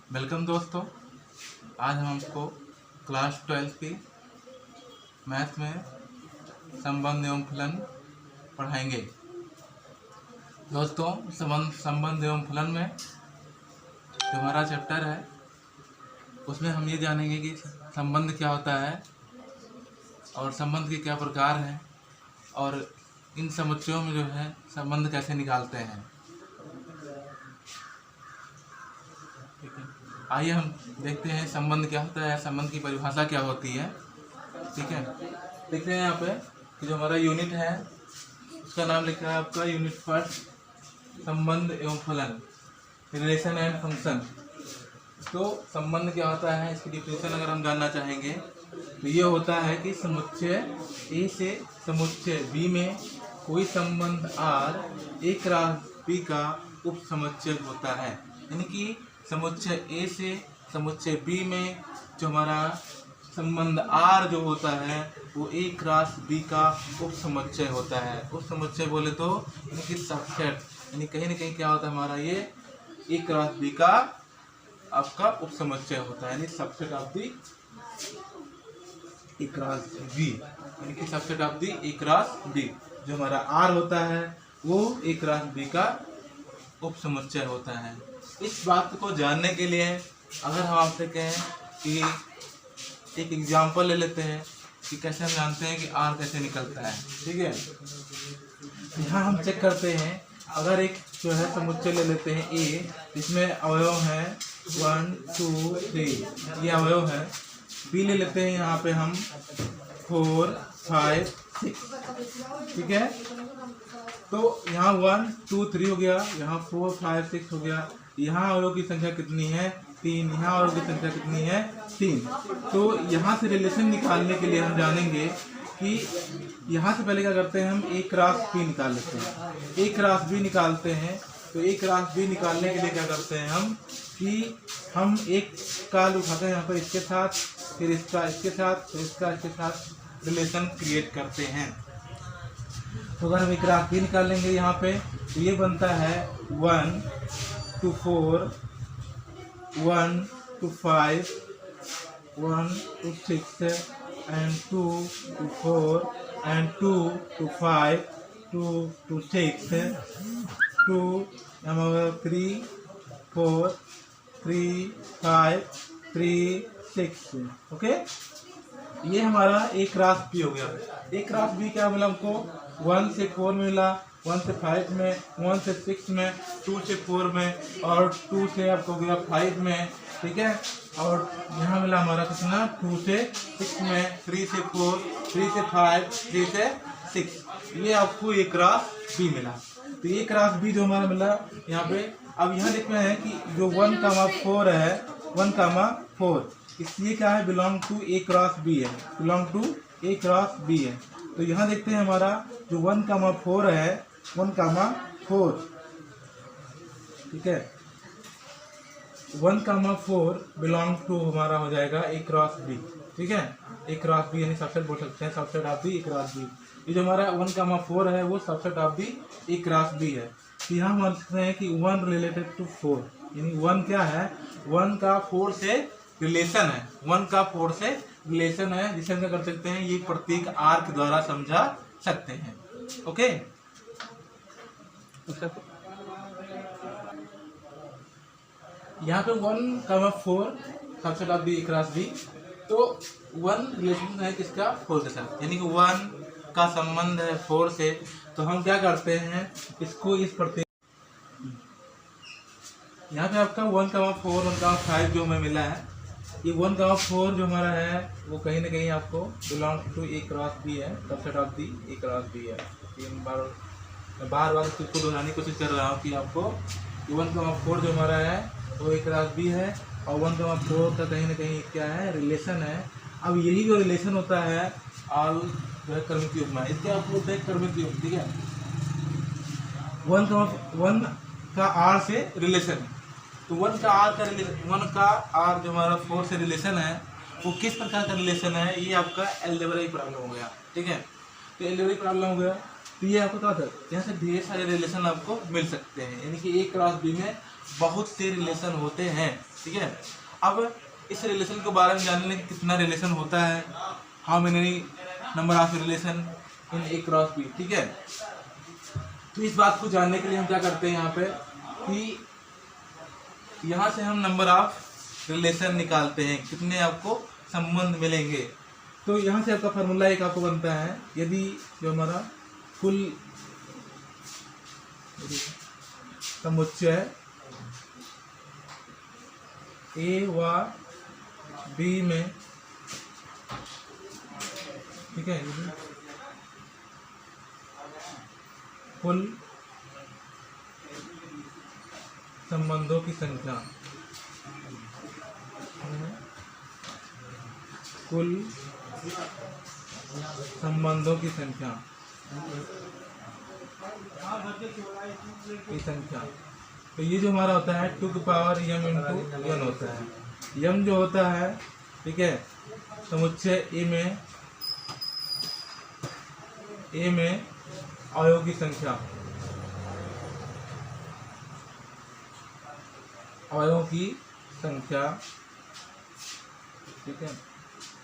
Welcome दोस्तों। आज हम आपको क्लास 12 की मैथ में संबंध एवं फलन पढ़ाएंगे। दोस्तों, संबंध एवं फलन में जो हमारा चैप्टर है उसमें हम ये जानेंगे कि संबंध क्या होता है और संबंध के क्या प्रकार हैं और इन समुच्चयों में जो है संबंध कैसे निकालते हैं। आइए हम देखते हैं संबंध क्या होता है, संबंध की परिभाषा क्या होती है। ठीक है, देखते हैं यहाँ पे कि जो हमारा यूनिट है उसका नाम लिखा है आपका यूनिट फर्स्ट संबंध एवं फलन, रिलेशन एंड फंक्शन। तो संबंध क्या होता है, इसकी डिफिनेशन अगर हम जानना चाहेंगे तो ये होता है कि समुच्चय ए से समुच्चय बी में कोई संबंध आर एक राशि बी का उप समुच्चय होता है। यानी कि समुच्चय ए से समुच्चय बी में जो हमारा संबंध आर जो होता है वो एक राशि बी का उप समुच्चय होता है। उप समुच्चय बोले तो यानी कि सबसेट, यानी कहीं ना कहीं क्या होता है हमारा ये एक राशि बी का आपका उप समुच्चय होता है, यानी सबसेट ऑफ दी एक राशि बी, यानी कि सबसेट ऑफ दी एक राशि बी। जो हमारा आर होता है वो एक राशि बी का उप समुच्चय होता है। इस बात को जानने के लिए अगर हम आपसे कहें कि एक एग्जाम्पल ले लेते हैं कि कैसे हम जानते हैं कि आर कैसे निकलता है। ठीक है, यहाँ हम चेक करते हैं। अगर एक जो है समुच्चय ले लेते हैं ए, इसमें अवयव है 1 2 3, ये अवयव है। बी ले लेते हैं यहाँ पे हम 4 5 6। ठीक है, तो यहाँ 1 2 3 हो गया, यहाँ 4 5 6 हो गया। यहाँ अवयव की संख्या कितनी है 3, यहाँ अवयव की संख्या कितनी है 3। तो यहाँ से रिलेशन निकालने के लिए हम जानेंगे कि यहाँ से पहले क्या करते हैं, हम एक राशि बी निकाल लेते हैं। एक राशि बी निकालते हैं तो एक राशि बी निकालने के लिए क्या करते हैं हम कि हम एक काल उठाते हैं यहाँ पर इसके साथ, फिर इसका इसके साथ, फिर इसका इसके साथ रिलेशन क्रिएट करते हैं। तो अगर हम एक राशि बी निकालेंगे यहाँ पे तो ये बनता है 1 to 4, 1 to 5, 1 to 6 and 2 to 4 and 2 to 5, 2 to 6, 2 3 4 3 5 3 6। Okay, ये हमारा एक राशि बी हो गया। एक राशि बी क्या मिला हमको, 1 से 4 में मिला, 1 से 5 में, 1 से 6 में, 2 से 4 में और 2 से आपको हो गया 5 में। ठीक है, और यहाँ मिला हमारा कितना 2 से 6 में, 3 से 4, 3 से 5, 3 से 6। ये आपको एक राशि बी मिला। तो एक राशि बी जो हमारा मिला यहाँ पे। अब यहाँ देखना है कि जो 1,4 है, 1,4 इसलिए क्या है, बिलोंग टू एक राशि बी है, बिलोंग टू एक राशि बी है। तो यहाँ देखते हैं हमारा जो 1,4 है, 1,4, ठीक है, 1,4 बिलोंग टू हमारा हो जाएगा एक क्रॉस बी। ठीक है, एक क्रॉस बी यानी सबसेट बोल सकते हैं, सबसेट ऑफ दी एक क्रॉस बी। ये जो हमारा 1,4 है वो सबसेट ऑफ दी एक क्रॉस बी है। तो यहाँ हम मान सकते हैं कि 1 रिलेटेड टू 4, यानी 1 क्या है, 1 का 4 से रिलेशन है, 1 का 4 से रिलेशन है, जिसे हम क्या कर सकते हैं, ये प्रतीक आर के द्वारा समझा सकते हैं। ओके, यहाँ पे 1,4 subset of the cross B. तो 1 रिलेशन है किसका, 4 के साथ, यानी कि 1 का संबंध है 4 से। तो हम क्या करते हैं, इसको इस प्रतीक, यहाँ पे आपका 1,4 1,5 जो हमें मिला है, ये 1,4 जो हमारा है वो कहीं ना कहीं आपको बिलोंग टू एक क्रॉस बी है, सबसेट ऑफ दी एक क्रॉस बी है। बार बार इसको दोहराने की कोशिश कर रहा हूँ कि आपको 1,4 जो हमारा है वो एक क्रॉस बी है और 1,4 का कहीं ना कहीं क्या है, रिलेशन है। अब यही जो रिलेशन होता है ऑल जो है क्रमिक युग्म में, इसके आपको होता है क्रमिक युग्म। ठीक है, 1 का आर से रिलेशन, तो 1 का आर का रिलेशन, 1 का आर जो हमारा 4 से रिलेशन है वो किस प्रकार का रिलेशन है, ये आपका अलजेब्रिक प्रॉब्लम हो गया। ठीक है, तो अलजेब्रिक प्रॉब्लम हो गया। तो ये आपको क्या होता है, यहाँ से ढेर सारे रिलेशन आपको मिल सकते हैं, यानी कि एक क्रॉस बी में बहुत से रिलेशन होते हैं, ठीक है। अब इस रिलेशन के बारे में जानने कि कितना रिलेशन होता है, how many number of relation in A cross B, ठीक है। तो इस बात को जानने के लिए हम क्या करते हैं यहाँ पे कि यहाँ से हम नंबर ऑफ रिलेशन निकालते हैं, कितने आपको संबंध मिलेंगे। तो यहाँ से आपका फार्मूला एक आपको बनता है, यदि जो हमारा कुल समुच्चय ए व बी में, ठीक है, कुल संबंधों की संख्या, कुल संबंधों की संख्या तो ये जो हमारा होता है 2 की पावर m इंटू n होता है। m जो होता है, ठीक है, समुच्चय ए में अवयव की संख्या, अवयवों की संख्या, ठीक है।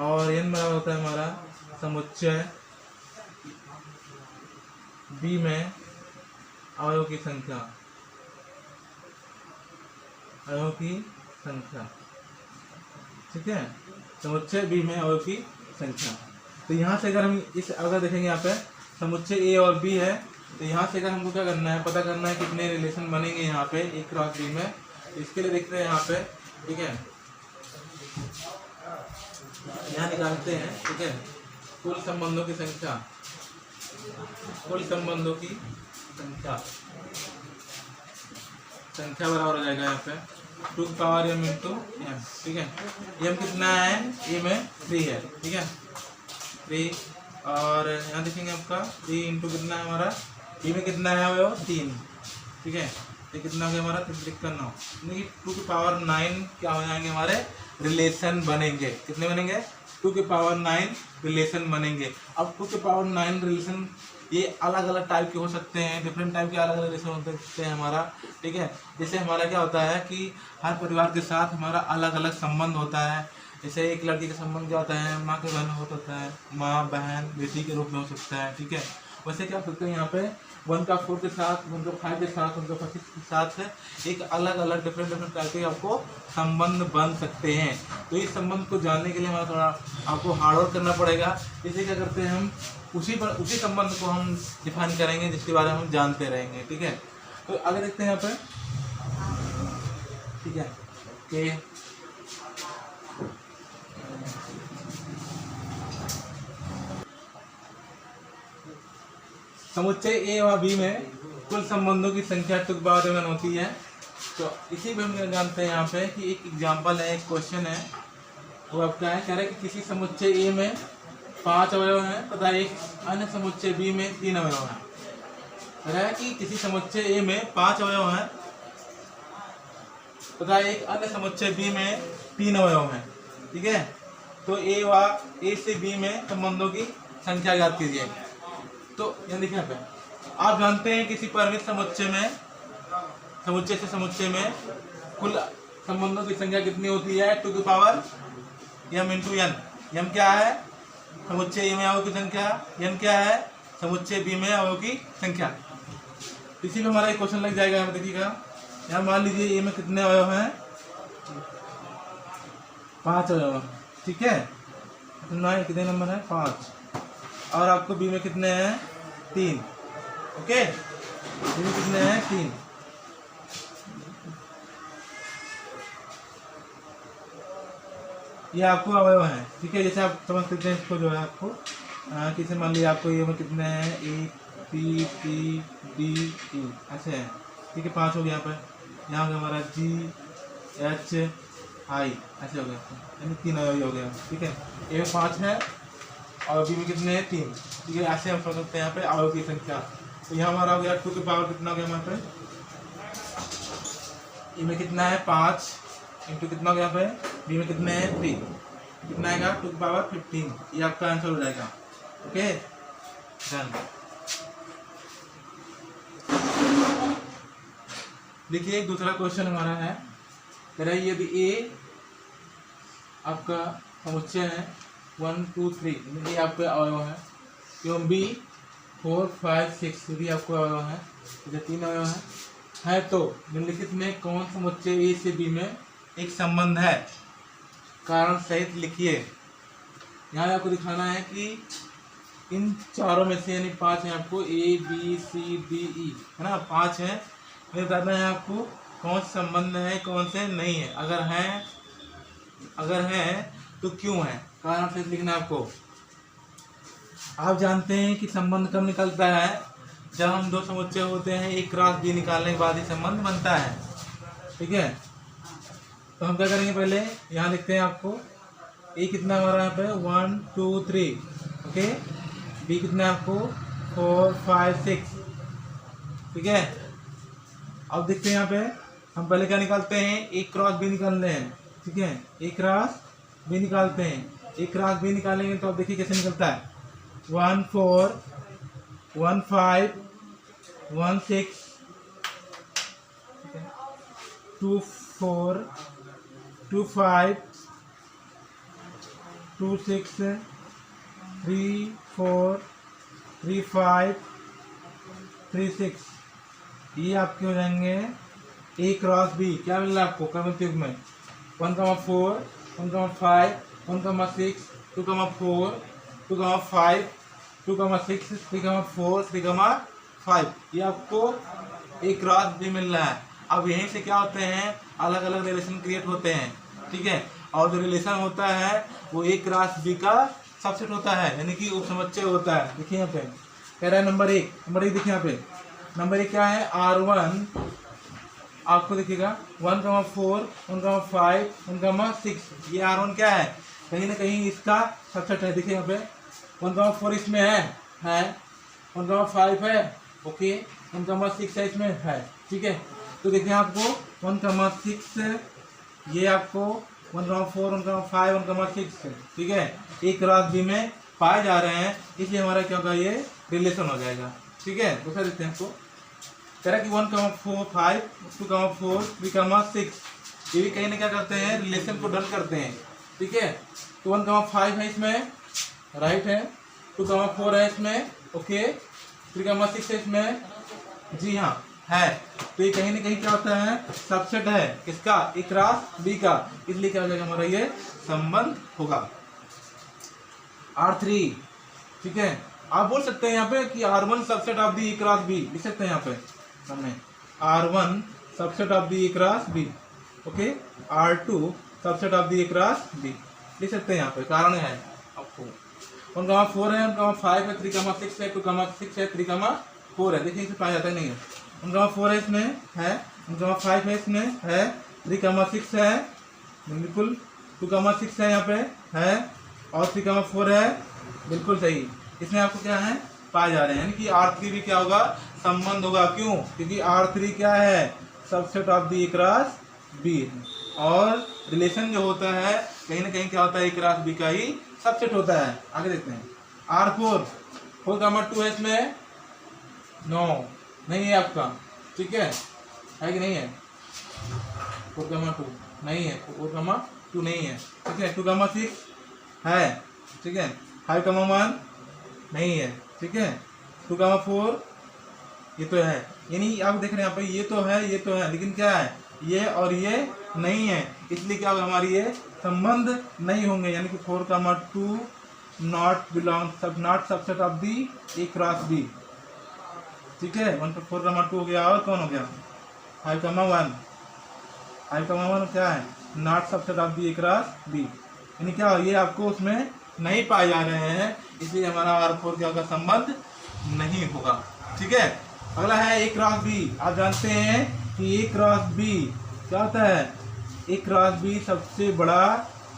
और n बराबर होता है हमारा समुच्चय बी में अवयव की संख्या, अवयवों की संख्या, ठीक है, समुच्चय बी में अवयव की संख्या। तो यहाँ से अगर हम अगर देखेंगे यहाँ पे समुच्चय ए और बी है, तो यहाँ से अगर हमको क्या करना है, पता करना है कितने रिलेशन बनेंगे यहाँ पे ए क्रॉस बी में। इसके लिए देखते हैं यहाँ पे, ठीक है, यहाँ निकालते हैं, ठीक है, कुल संबंधों की संख्या, कुल संबंधों की संख्या बराबर हो जाएगा यहाँ पे 2 की पावर m इंटू m, ठीक है। m कितना है, ए में 3 है, ठीक है, 3। और यहाँ देखेंगे आपका 3 इंटू कितना है हमारा, ए में कितना है वो 3, ठीक है। ये कितना हो गया हमारा 3×9, 2 की पावर 9 क्या हो जाएंगे हमारे रिलेशन बनेंगे। कितने बनेंगे, 2 की पावर 9 रिलेशन बनेंगे। अब 2 की पावर 9 रिलेशन ये अलग अलग टाइप के हो सकते हैं, डिफरेंट टाइप के अलग अलग रिलेशन हो सकते हैं हमारा, ठीक है। जैसे हमारा क्या होता है कि हर परिवार के साथ हमारा अलग अलग संबंध होता है। जैसे एक लड़की का संबंध क्या होता है, माँ के बहन होता है, माँ बहन बेटी के रूप में हो सकता है, ठीक है। वैसे क्या करते हैं यहाँ पे 1 का 4 के साथ, 1 का 5 के साथ, 1 का 25 के साथ एक अलग अलग डिफरेंट टाइप के आपको संबंध बन सकते हैं। तो इस संबंध को जानने के लिए हमारा थोड़ा आपको हार्डवर्क करना पड़ेगा। इसे क्या करते हैं हम उसी संबंध को हम डिफाइन करेंगे जिसके बारे में हम जानते रहेंगे, ठीक है। तो आगे देखते हैं यहाँ पे, ठीक है, कि समुच्चय ए व बी में कुल संबंधों की संख्या 2 की पावर m होती है। तो इसी में हम जानते हैं यहाँ पे कि एक एग्जांपल है, एक क्वेश्चन है, वो आपका है, कह रहे हैं कि किसी समुच्चय ए में 5 अवयव हैं तथा एक अन्य समुच्चय बी में 3 अवयव हैं। कह रहा है कि किसी समुच्चय ए में 5 अवयव हैं तथा एक अन्य समुच्चय बी में 3 अवयव हैं, ठीक है। तो ए से बी में संबंधों की संख्या ज्ञात कीजिए। तो यहाँ देखिए यहाँ पे आप जानते हैं किसी परिमित समुच्चय से समुच्चय में कुल संबंधों की संख्या कितनी होती है, 2 की power m into n। m क्या है, समुच्चय ए में अवयव की संख्या, n क्या है, समुच्चय बी में अवयव की संख्या। इसी में हमारा एक क्वेश्चन लग जाएगा। यहाँ देखिएगा, यहाँ मान लीजिए ए में कितने अवयव हैं, 5 अवयव, ठीक है, कितने नंबर है 5। और आपको बी में कितने हैं 3, ओके, बी में कितने हैं 3। ये आपको अवयव है, ठीक है। जैसे आप समझ सकते हैं इसको, जो है आपको किसे मान लिया आपको ये में कितने हैं A P T D E ऐसे हैं, ठीक है, 5 हो गया। यहाँ पर यहाँ हो हमारा जी एच आई ऐसे हो गया, यानी 3 अवयव हो गया, ठीक है। ए में 5 है और बी में कितने हैं 3, ठीक है। ऐसे हम समझ सकते हैं यहाँ पे अवयव की संख्या। तो यहाँ हमारा हो गया 2 की पावर कितना हो गया यहाँ पे, ए में कितना है 5 इंटू कितना हो गया यहाँ पे, बी में कितने हैं 3, कितना आएगा 2 की पावर 15। ये आपका आंसर हो जाएगा, ओके, डन। देखिए एक दूसरा क्वेश्चन हमारा है, कह रहा है यदि ए आपका समुच्चय है 1 2 3, ये आपका अवयव है, एवं बी 4 5 6 भी आपको अवयव है, ये 3 अवयव है तो निम्नलिखित में कौन समुच्चय ए से बी में एक संबंध है, कारण सहित लिखिए। यहाँ आपको दिखाना है कि इन चारों में से यानी 5 है आपको, A B C D E है ना, 5 है, ये बताना है आपको कौन से संबंध है कौन से नहीं है, अगर है तो क्यों है, कारण सहित लिखना है आपको। आप जानते हैं कि संबंध कब निकलता है, जब हम दो समुच्चय होते हैं एक क्रॉस बी निकालने के बाद ही संबंध बनता है। ठीक है, तो हम क्या करेंगे, पहले यहाँ लिखते हैं आपको ए कितना हमारा यहाँ पे 1 2 3, ओके, बी कितना आपको 4 5 6। ठीक है, अब देखते हैं यहाँ पे हम पहले क्या निकालते हैं, एक क्रॉस बी निकालते हैं। ठीक है, एक क्रॉस बी निकालते हैं, एक क्रॉस बी निकालेंगे तो अब देखिए कैसे निकलता है, 1 4 1 5 1 6 2 4 2 5 2 6 3 4 3 5 3 6, ये आपके हो जाएंगे ए क्रॉस बी। क्या मिल रहा है आपको क्रमिक युग्म में, 1 4 1 5 1 6 2 4 2 5 2 6 3 4 3 5, ये आपको ए क्रॉस बी मिल रहा है। अब यहीं से क्या होते हैं, अलग अलग रिलेशन क्रिएट होते हैं। ठीक है, और जो रिलेशन होता है वो ए क्रॉस बी का सबसेट होता है, यानी कि उपसमुच्चय होता है। देखिए यहाँ पे कह रहा है नंबर एक देखिए यहाँ पे नंबर एक क्या है, R1 आपको देखिएगा 1 4 1 5 1 6, ये R1 क्या है, कहीं ना कहीं इसका सबसेट है। देखिए यहाँ पे 1 4 इसमें है 1 5 है, ओके, 1 6 है इसमें है। ठीक है, तो देखिए आपको 1 6 ये आपको 1 4 1 5 1 6, ठीक है, एक क्रॉस बी में पाए जा रहे हैं, इसलिए हमारा क्या होगा, ये रिलेशन हो जाएगा। ठीक है, दूसरा देखते हैं आपको, कह रहा है कि 1 4 5 2 4 3 6, ये भी कहीं ना क्या करते हैं, रिलेशन को डन करते हैं। ठीक है, तो 1 5 है इसमें, राइट है, 2 4 है इसमें, ओके, 3 6 है इसमें, जी हाँ है, तो ये कहीं ना कहीं क्या होता है, सबसेट है किसका, ए क्रॉस बी का, इसलिए क्या हो जाएगा हमारा ये संबंध होगा R3। ठीक है, आप बोल सकते हैं यहाँ पे कि R1 subset of the A cross B, लिख सकते हैं यहाँ पे हमने R1 subset of the A cross B, okay, R2 subset of the A cross B, लिख सकते हैं यहाँ पे, कारण है आपको 1 4 है 1 5 है 3 6 है 2 6 है 3 4 है। देखिए इसे पाया जाता है नहीं है, 1 4 है इसमें है, 1 5 है इसमें है, 3 6 है बिल्कुल, 2 6 है यहाँ पे है, और 3 4 है, बिल्कुल सही, इसमें आपको क्या है पाए जा रहे हैं, यानी कि R3 भी क्या होगा, संबंध होगा। क्यों, क्योंकि R3 क्या है, subset of the A cross B, और रिलेशन जो होता है कहीं ना कहीं क्या होता है, ए क्रॉस बी का ही सबसेट होता है। आगे देखते हैं, R4 4 2 है इसमें, नो नहीं है आपका, ठीक है कि नहीं है, 4 2 नहीं है, 4 2 नहीं है, ठीक है, 2 6 है, ठीक है, 5 1 नहीं है, ठीक है, 2 4 ये तो है, यानी आप देख रहे हैं यहाँ पे ये तो है, लेकिन क्या है, ये और ये नहीं है, इसलिए क्या होगा, हमारी ये संबंध नहीं होंगे, यानी कि 4 2 not belong not subset of the A cross B. ठीक है, 1 4 2 हो गया, और कौन हो गया 5 1 क्या है, not subset of the A cross B, यानी क्या ये आपको उसमें नहीं पाए जा रहे हैं, इसलिए हमारा R4 क्या होगा, संबंध नहीं होगा। ठीक है, अगला है ए क्रॉस बी। आप जानते हैं कि ए क्रॉस बी क्या होता है, ए क्रॉस बी सबसे बड़ा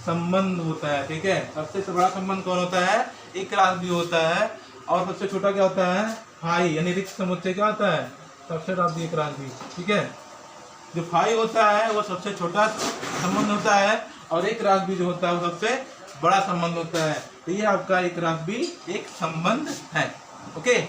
संबंध होता है। ठीक है, सबसे बड़ा संबंध कौन होता है, ए क्रॉस बी होता है, और सबसे छोटा क्या होता है, फाई, यानी रिक्त समुच्चय क्या होता है, subset of the A cross B. ठीक है, जो फाई होता है वो सबसे छोटा संबंध होता है, और ए क्रॉस बी जो होता है वो सबसे बड़ा संबंध होता है। तो ये आपका ए क्रॉस बी एक संबंध है। ओके,